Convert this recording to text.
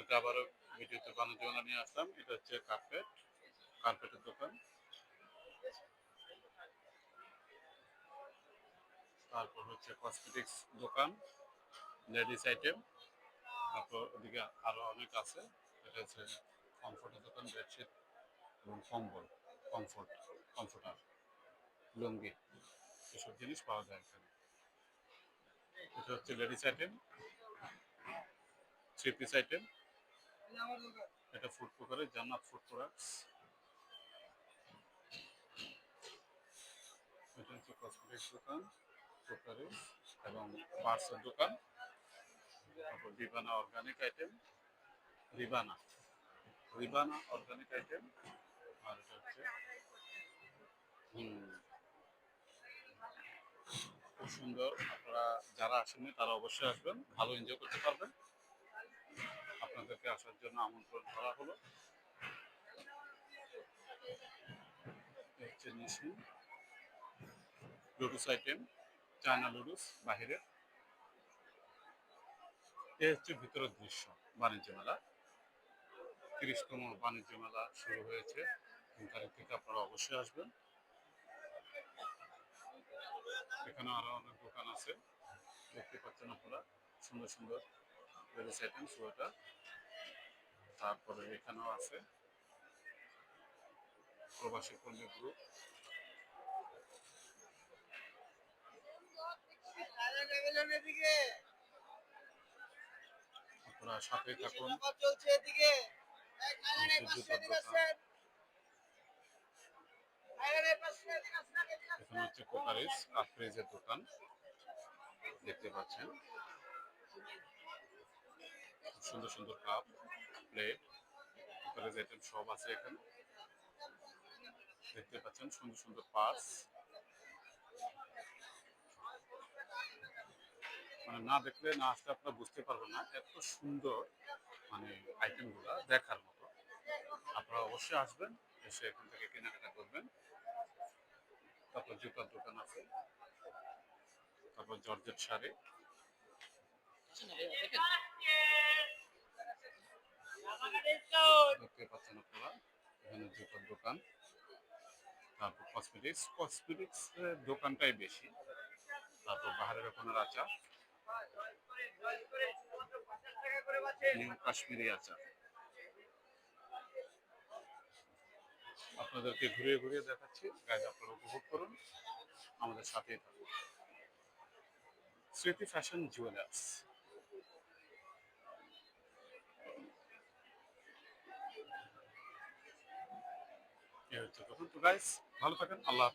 আপনাদেরকে আবারও ভিডিওতে বাণিজ্যমেলা নিয়ে আসলাম। এটা হচ্ছে কার্পেটের দোকান। তারপর হচ্ছে কসমেটিক্স দোকান, লেডিস আইটেম। তারপর ওদিকে আরো অনেক আছে। এটা হচ্ছে কমফোর্টের দোকান, বেডশিট এবং কম্বল, কমফোর্টার, লুঙ্গি, এসব জিনিস পাওয়া যায় এখানে। এটা হচ্ছে ladies item, three piece item. এটা ফুড প্রকারের জান্নাত ফুড প্রোডাক্টস। এটা হচ্ছে কসমেটিক্স দোকান, প্রকারের এবং পার্সের দোকান। তারপর রিবানা অর্গানিক আইটেম, রিবানা রিবানা অর্গানিক আইটেম। আর এটা হচ্ছে খুব সুন্দর। আপনারা যারা আসেননি তারা অবশ্যই আসবেন, ভালো এনজয় করতে পারবেন। আপনাদেরকে আসার জন্য আমন্ত্রণ করা হলো। হচ্ছে নিশি লুডুস আইটেম, চায়না লুডুস বাহিরের। এ হচ্ছে ভিতরের দৃশ্য বাণিজ্য মেলা। 30তম বাণিজ্য মেলা শুরু হয়েছে। 3 তারিখ থেকে আপনারা অবশ্যই আসবেন। এখানে আরো অনেক দোকান আছে, দেখতে পাচ্ছেন আপনারা। সুন্দর সুন্দর লেডিস আইটেম, সোয়েটার। তারপরে এখানেও আছে প্রবাসী কর্মী গ্রুপ। আপনারা সাথে থাকুন। এখানে হচ্ছে কোকারিস কাফ্রিজের দোকান, দেখতে পাচ্ছেন। সুন্দর সুন্দর কাপ, প্লেট, কোকারিস আইটেম সব আছে এখানে, দেখতে পাচ্ছেন। সুন্দর সুন্দর পার্স, মানে না দেখলে না আসলে আপনারা বুঝতে পারবেন না এত সুন্দর মানে আইটেমগুলো দেখার মতো। আপনারা অবশ্যই আসবেন, এসে এখান থেকে কেনাকাটা করবেন। তারপর জুতার দোকান আছে, তারপর জর্জেট শাড়ি, দেখতে পাচ্ছেন আপনারা। এখানে জুতার দোকান। তারপর কসমেটিক্স দোকানটাই বেশি। তারপর বাহারের রকমের আচার, নিউ কাশ্মীরি আচার। আপনাদেরকে ঘুরিয়ে ঘুরিয়ে দেখাচ্ছি, গাইজ আপনারা উপভোগ করুন, আমাদের সাথেই থাকুন। স্মৃতি ফ্যাশন জুয়েলার্স। এ হচ্ছে তখন। তো গাইজ ভালো থাকেন, আল্লাহ।